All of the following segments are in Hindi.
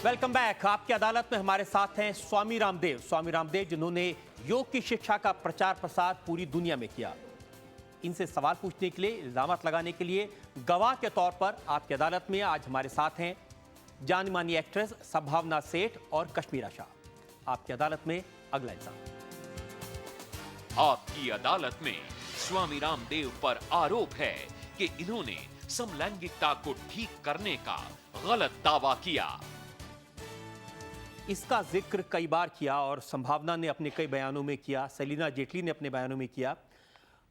Welcome back. आपकी अदालत में हमारे साथ हैं स्वामी रामदेव जिन्होंने योग की शिक्षा का प्रचार प्रसार पूरी दुनिया में किया। इनसे सवाल पूछने के लिए, इल्जामात लगाने के लिए गवाह के तौर पर आपकी अदालत में आज हमारे साथ हैं जानी मानी एक्ट्रेस संभावना सेठ और कश्मीरा शाह। आपकी अदालत में अगला इल्जाम। आपकी अदालत में स्वामी रामदेव पर आरोप है कि इन्होंने समलैंगिकता को ठीक करने का गलत दावा किया। इसका जिक्र कई बार किया और संभावना ने अपने कई बयानों में किया, सलीना जेटली ने अपने बयानों में किया।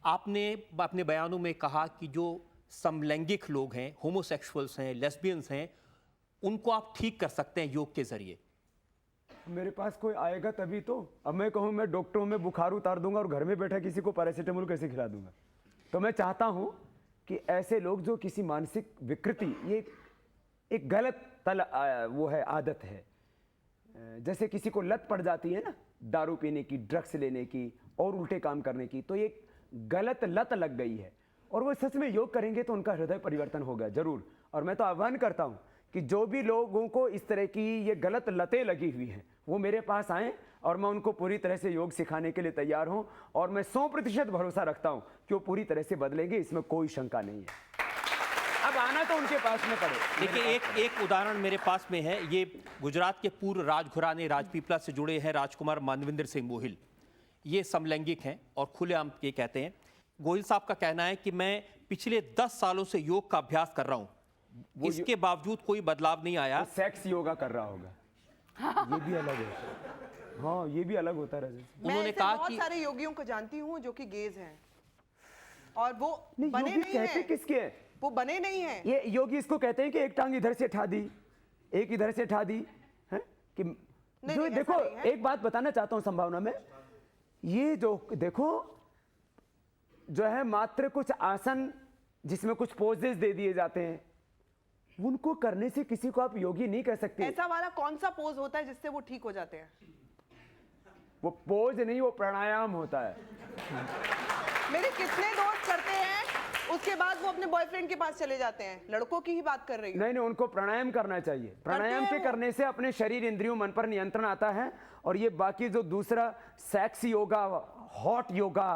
आपने अपने बयानों में कहा कि जो समलैंगिक लोग हैं, होमोसेक्सुअल्स हैं, लेस्बियंस हैं, उनको आप ठीक कर सकते हैं योग के जरिए। मेरे पास कोई आएगा तभी तो। अब मैं कहूँ मैं डॉक्टरों में बुखार उतार दूंगा और घर में बैठा किसी को पैरासीटामोल कैसे खिला दूंगा? तो मैं चाहता हूँ कि ऐसे लोग जो किसी मानसिक विकृति, ये एक गलत वो है, आदत है। जैसे किसी को लत पड़ जाती है ना दारू पीने की, ड्रग्स लेने की और उल्टे काम करने की, तो ये गलत लत लग गई है और वो सच में योग करेंगे तो उनका हृदय परिवर्तन होगा जरूर। और मैं तो आह्वान करता हूं कि जो भी लोगों को इस तरह की ये गलत लतें लगी हुई हैं वो मेरे पास आएं और मैं उनको पूरी तरह से योग सिखाने के लिए तैयार हूं और मैं 100% भरोसा रखता हूं कि वो पूरी तरह से बदलेंगे, इसमें कोई शंका नहीं है। अब आना तो उनके पास में पड़े। देखिए, एक उदाहरण मेरे पास में है। ये गुजरात के पूर्व राजघराने राजपीपला से जुड़े हैं राजकुमार मानविंदर सिंह गोहिल। ये समलैंगिक हैं और खुलेआम ये कहते हैं। गोहिल साहब का कहना है कि मैं पिछले 10 सालों से योग का अभ्यास कर रहा हूं, इसके बावजूद कोई बदलाव नहीं आया। सेक्स योगा कर रहा होगा, ये भी अलग है। हाँ, ये भी अलग होता है। उन्होंने कहा कि बहुत सारे योगियों को जानती हूँ जो कि गेज हैं और वो बने नहीं हैं। किसके हैं? वो बने नहीं हैं। ये योगी इसको कहते हैं कि एक टांग इधर से उठा दी, एक इधर से उठा दी है कि जो देखो, एक बात बताना चाहता हूं संभावना में, ये जो देखो जो है मात्र कुछ आसन जिसमें कुछ पोजेस दे दिए जाते हैं, उनको करने से किसी को आप योगी नहीं कह सकते। ऐसा वाला कौन सा पोज होता है जिससे वो ठीक हो जाते हैं? वो पोज नहीं, वो प्राणायाम होता है। मेरे कितने दोस्त करते हैं, उसके बाद वो अपने बॉयफ्रेंड के पास चले जाते हैं। लड़कों की ही बात कर रही हूं। नहीं, उनको प्राणायाम करना चाहिए। प्राणायाम के करने से अपने शरीर, इंद्रियों, मन पर नियंत्रण आता है। और ये बाकी जो दूसरा सेक्स योगा, हॉट योगा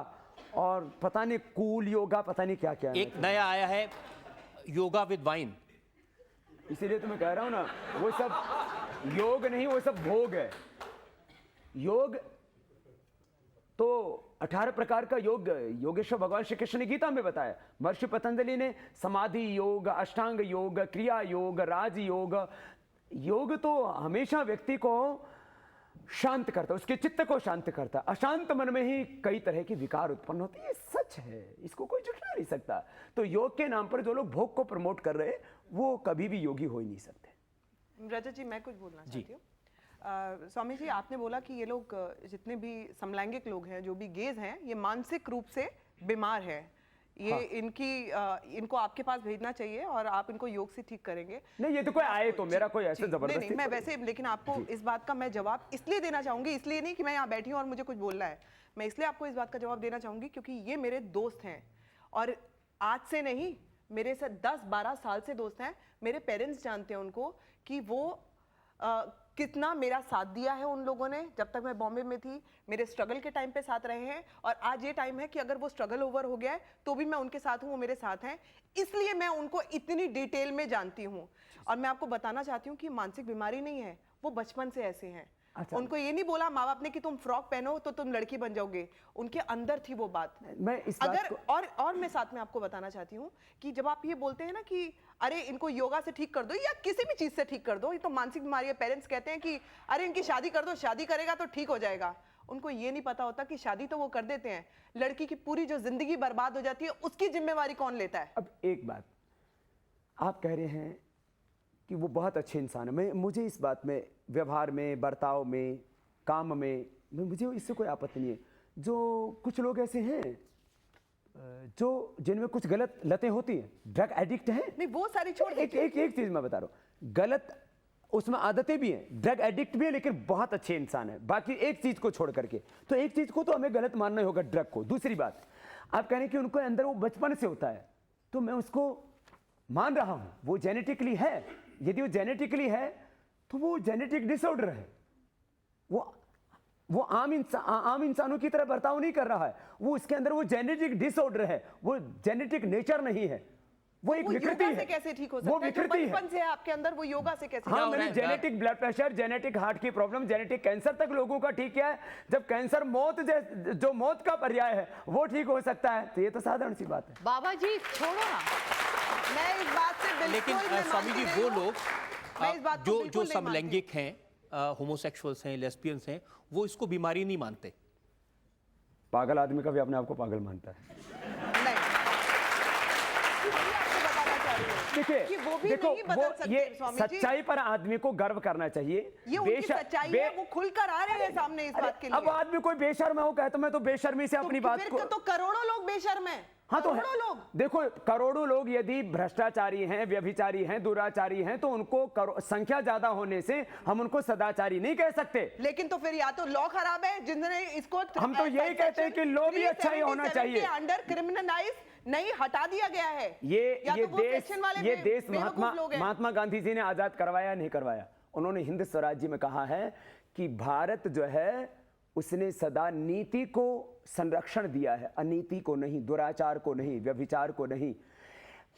और पता नहीं कूल योगा, पता नहीं क्या क्या, एक नया आया है योगा विद वाइन। इसीलिए तो मैं कह रहा हूं ना, वो सब योग नहीं, वो सब भोग है। योग तो 18 प्रकार का योग योगेश्वर भगवान श्री कृष्ण ने गीता में बताया। महर्षि पतंजलि ने समाधि योग, अष्टांग योग, क्रिया योग, राज योग। योग तो हमेशा व्यक्ति को शांत करता है, उसके चित्त को शांत करता है। अशांत मन में ही कई तरह के विकार उत्पन्न होते हैं, ये सच है, इसको कोई झुठला नहीं सकता। तो योग के नाम पर जो लोग भोग को प्रमोट कर रहे हैं वो कभी भी योगी हो ही नहीं सकते। रजत जी, मैं कुछ बोलना चाहती हूँ। स्वामी जी, आपने बोला कि ये लोग जितने भी समलैंगिक लोग हैं, जो भी गेज हैं, ये मानसिक रूप से बीमार है। ये हाँ। इनको आपके पास भेजना चाहिए और आप इनको योग से ठीक करेंगे। नहीं, ये तो कोई आए तो मेरा कोई ऐसे जबरदस्ती नहीं, मैं वैसे, लेकिन आपको इस बात का मैं जवाब इसलिए देना चाहूंगी, इसलिए नहीं कि मैं यहाँ बैठी हूँ और मुझे कुछ बोलना है। मैं इसलिए आपको इस बात का जवाब देना चाहूंगी क्योंकि ये मेरे दोस्त हैं और आज से नहीं, मेरे से 10-12 साल से दोस्त हैं। मेरे पेरेंट्स जानते हैं उनको कि वो कितना मेरा साथ दिया है उन लोगों ने जब तक मैं बॉम्बे में थी। मेरे स्ट्रगल के टाइम पे साथ रहे हैं और आज ये टाइम है कि अगर वो स्ट्रगल ओवर हो गया है तो भी मैं उनके साथ हूँ, वो मेरे साथ हैं। इसलिए मैं उनको इतनी डिटेल में जानती हूँ और मैं आपको बताना चाहती हूँ कि मानसिक बीमारी नहीं है, वो बचपन से ऐसे हैं। अच्छा। उनको ये नहीं बोला माँ बाप ने कि तुम फ्रॉक पहनो तो तुम लड़की बन जाओगे, उनके अंदर थी वो बात। मैं इस अगर और मैं साथ में आपको बताना चाहती हूँ कि जब आप ये बोलते हैं ना कि अरे इनको योगा से ठीक कर दो या किसी भी चीज से ठीक कर दो, ये तो मानसिक बीमारी है। पेरेंट्स कहते हैं कि अरे इनकी शादी कर दो, शादी करेगा तो ठीक हो जाएगा। उनको ये नहीं पता होता कि शादी तो वो कर देते हैं, लड़की की पूरी जो जिंदगी बर्बाद हो जाती है उसकी जिम्मेवारी कौन लेता है? अब एक बात आप कह रहे हैं कि वो बहुत अच्छे इंसान है। मुझे इस बात में, व्यवहार में, बर्ताव में, काम में, मुझे इससे कोई आपत्ति नहीं है। जो कुछ लोग ऐसे हैं जो जिनमें कुछ गलत लतें होती हैं, ड्रग एडिक्ट हैं। नहीं, वो सारी छोड़ एक चीज मैं बता रहा हूँ, गलत उसमें आदतें भी हैं, ड्रग एडिक्ट भी है, लेकिन बहुत अच्छे इंसान है। बाकी एक चीज को छोड़ करके, तो एक चीज को तो हमें गलत मानना ही होगा, ड्रग को। दूसरी बात, आप कह रहे हैं कि उनको अंदर वो बचपन से होता है, तो मैं उसको मान रहा हूं वो जेनेटिकली है। यदि वो जेनेटिकली है तो वो जेनेटिक डिसऑर्डर है। वो आम इंसानों की तरह बर्ताव नहीं कर रहा है, वो उसके अंदर वो जेनेटिक डिसऑर्डर है, वो जेनेटिक नेचर नहीं है, वो एक विकृति है। कैसे ठीक हो सकता वो है? जो विकृति है। बचपन से है आपके अंदर, वो योगा से कैसे? हाँ, मैंने genetic blood pressure, genetic heart की प्रॉब्लम, जेनेटिक कैंसर तक लोगों का ठीक किया है। जब कैंसर जो मौत का पर्याय है वो ठीक हो सकता है, तो ये तो साधारण सी बात है। बाबा जी छोड़ो ना, मैं इस बात से बिल्कुल लेकिन मैं स्वामी मानती जी नहीं वो हूं। लोग मैं इस बात को जो बिल्कुल नहीं मानती। समलैंगिक हैं, होमोसेक्सुअल्स हैं, लेस्बियंस हैं, वो इसको बीमारी नहीं मानते। पागल आदमी का भी अपने आप को पागल मानता है। नहीं, वही आपको बताना चाह रही हूं देखिए, कि वो भी देखो, नहीं बदल सकते, ये स्वामी जी। सच्चाई पर आदमी को गर्व करना चाहिए। ये उनकी सच्चाई है, वो खुलकर आ रहे हैं सामने इस बात के लिए। अब आदमी कोई बेशर्म हो कहता मैं तो बेशर्मी से अपनी बात को। तो करोड़ों लोग बेशर्म हैं। हाँ तो करोड़ों लोग। देखो, करोड़ों लोग यदि भ्रष्टाचारी हैं, व्यभिचारी हैं, दुराचारी हैं, तो उनको संख्या ज्यादा होने से हम उनको सदाचारी नहीं कह सकते। लेकिन तो फिर या तो लॉ खराब है जिन्होंने इसको, हम तो यही कहते हैं कि लॉ भी अच्छा ही होना चाहिए। अंडर क्रिमिनलाइज नहीं हटा दिया गया है। ये तो वो देश सेक्शन वाले ये देश बेवकूफ लोग हैं। महात्मा गांधी जी ने आजाद करवाया नहीं करवाया? उन्होंने हिंद स्वराज्य में कहा है कि भारत जो है उसने सदा नीति को संरक्षण दिया है, अनीति को नहीं, दुराचार को नहीं, व्यभिचार को नहीं।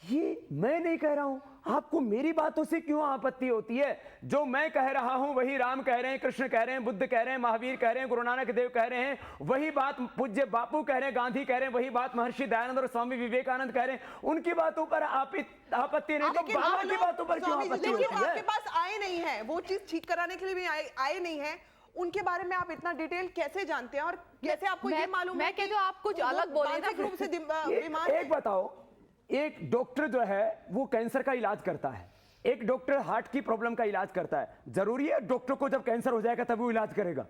ये मैं नहीं कह रहा हूं, आपको मेरी बातों से क्यों आपत्ति होती है? जो मैं कह रहा हूं वही राम कह रहे हैं, कृष्ण कह रहे हैं, बुद्ध कह रहे हैं, महावीर कह रहे हैं, गुरु नानक देव कह रहे हैं, वही बात पूज्य बापू कह रहे हैं, गांधी कह रहे हैं, वही बात महर्षि दयानंद और स्वामी विवेकानंद कह रहे हैं। उनकी बातों पर आपत्ति नहीं, तो बाबा की बातों पर क्यों आपत्ति होती है? आपके पास आए नहीं है, वो चीज ठीक कराने के लिए भी आए नहीं है। उनके बारे में आप इतना डिटेल कैसे जानते हैं और कैसे आपको ये मालूम है? मैं कहती हूँ आप कुछ अलग बोले थे। मानसिक रूप से बीमार एक बताओ, एक डॉक्टर जो है वो कैंसर का इलाज करता है, एक डॉक्टर हार्ट की प्रॉब्लम का इलाज करता है। जरूरी है डॉक्टर को जब कैंसर हो जाएगा तब वो इलाज करेगा?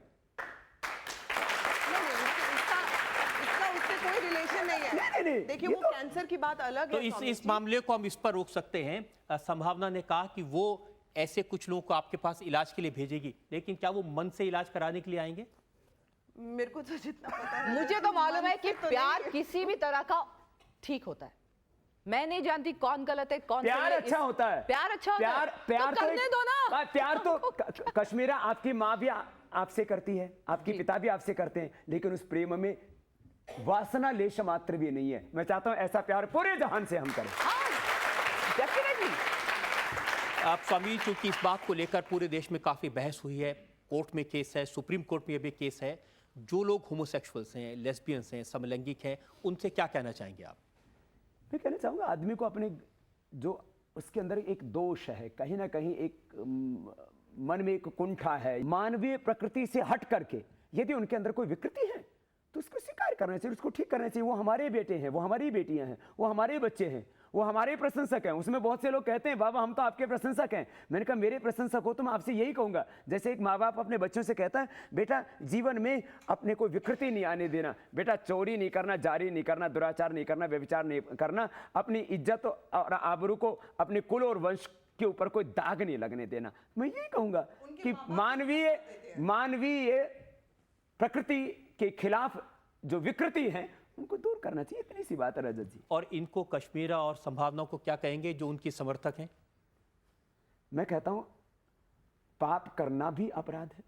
इसका उससे कोई रिलेशन नहीं है। नहीं, देखिए, ये वो तो- कैंसर की बात अलग तो है। स्वामी इस जी। मामले को हम इस पर रोक सकते हैं। संभावना ने कहा कि वो ऐसे कुछ लोगों को आपके पास इलाज के लिए भेजेगी, लेकिन क्या वो मन से इलाज कराने के लिए आएंगे? मेरे को तो जितना पता है, मुझे तो मालूम है कि तो प्यार नहीं। किसी भी तरह का ठीक होता है। मैं नहीं जानती कौन गलत है कौन प्यार सही है। अच्छा होता है। प्यार अच्छा होता है। प्यार तो करने दो ना। प्यार तो कश्मीरा आपकी माँ भी आपसे करती है, आपके पिता भी आपसे करते हैं, लेकिन उस प्रेम में वासना लेश मात्र भी नहीं है। मैं चाहता हूं ऐसा प्यार पूरे जहान से हम करें। डेफिनेटली। आप स्वामी, चूंकि इस बात को लेकर पूरे देश में काफी बहस हुई है, कोर्ट में केस है, सुप्रीम कोर्ट में भी केस है, जो लोग होमोसेक्सुअल्स हैं, लेस्बियंस हैं, समलैंगिक हैं, उनसे क्या कहना चाहेंगे आप? मैं कहना चाहूंगा आदमी को अपने जो उसके अंदर एक दोष है, कहीं ना कहीं एक मन में एक कुंठा है, मानवीय प्रकृति से हट करके यदि उनके अंदर कोई विकृति है तो उसको स्वीकार करना चाहिए, उसको ठीक करना चाहिए। वो हमारे बेटे हैं, वो हमारी बेटियां हैं, वो हमारे बच्चे हैं, वो हमारे प्रशंसक हैं। उसमें बहुत से लोग कहते हैं बाबा हम तो आपके प्रशंसक हैं। मैंने कहा मेरे प्रशंसक हो तो मैं आपसे यही कहूंगा, जैसे एक माँ बाप अपने बच्चों से कहता है बेटा जीवन में अपने कोई विकृति नहीं आने देना, बेटा चोरी नहीं करना, जारी नहीं करना, दुराचार नहीं करना, व्यभिचार नहीं करना, अपनी इज्जत और आबरू को, अपने कुल और वंश के ऊपर कोई दाग नहीं लगने देना। मैं यही कहूंगा कि मानवीय प्रकृति के खिलाफ जो विकृति है उनको दूर करना चाहिए। इतनी सी बात है रजत जी। और इनको कश्मीरा और संभावना को क्या कहेंगे जो उनकी समर्थक हैं? मैं कहता हूं पाप करना भी अपराध है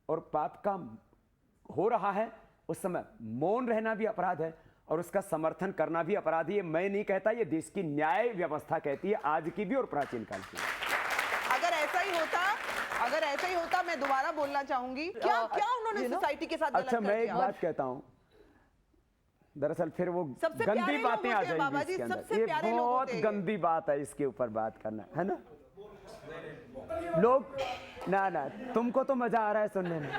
और पाप का हो रहा है उस समय मौन रहना भी अपराध है और उसका समर्थन करना भी अपराध है। ये मैं नहीं कहता, ये देश की न्याय व्यवस्था कहती है, आज की भी और प्राचीन काल की। अगर ऐसा ही होता मैं दोबारा बोलना चाहूंगी, क्या उन्होंने सोसाइटी के साथ गलत अच्छा, कर मैं एक दिया? बात कहता हूं, दरअसल फिर वो सबसे गंदी प्यारे लोग बातें आ होते हैं बाबा जाएंगी जी, इसके सबसे अंदर। ये प्यारे लोग बहुत होते हैं। गंदी बात है इसके ऊपर बात करना, है ना? लोग ना तुमको तो मजा आ रहा है सुनने में,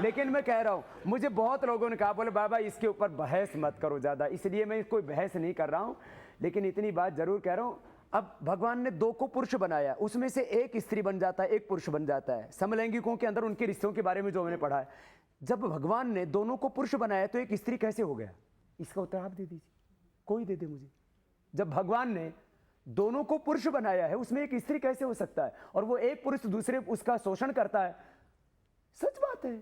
लेकिन मैं कह रहा हूं मुझे बहुत लोगों ने कहा बोले बाबा इसके ऊपर बहस मत करो ज्यादा, इसलिए मैं कोई बहस नहीं कर रहा हूं, लेकिन इतनी बात जरूर कह रहा हूं। अब भगवान ने दो को पुरुष बनाया, उसमें से एक स्त्री बन जाता है, एक पुरुष बन जाता है। समलैंगिकों के अंदर उनके रिश्तों के बारे में जो मैंने पढ़ा है, जब भगवान ने दोनों को पुरुष बनाया तो एक स्त्री कैसे हो गया? इसका उत्तर आप दे दीजिए, कोई दे दे मुझे। जब भगवान ने दोनों को पुरुष बनाया है उसमें एक स्त्री कैसे हो सकता है? और वो एक पुरुष दूसरे उसका शोषण करता है, सच बात है।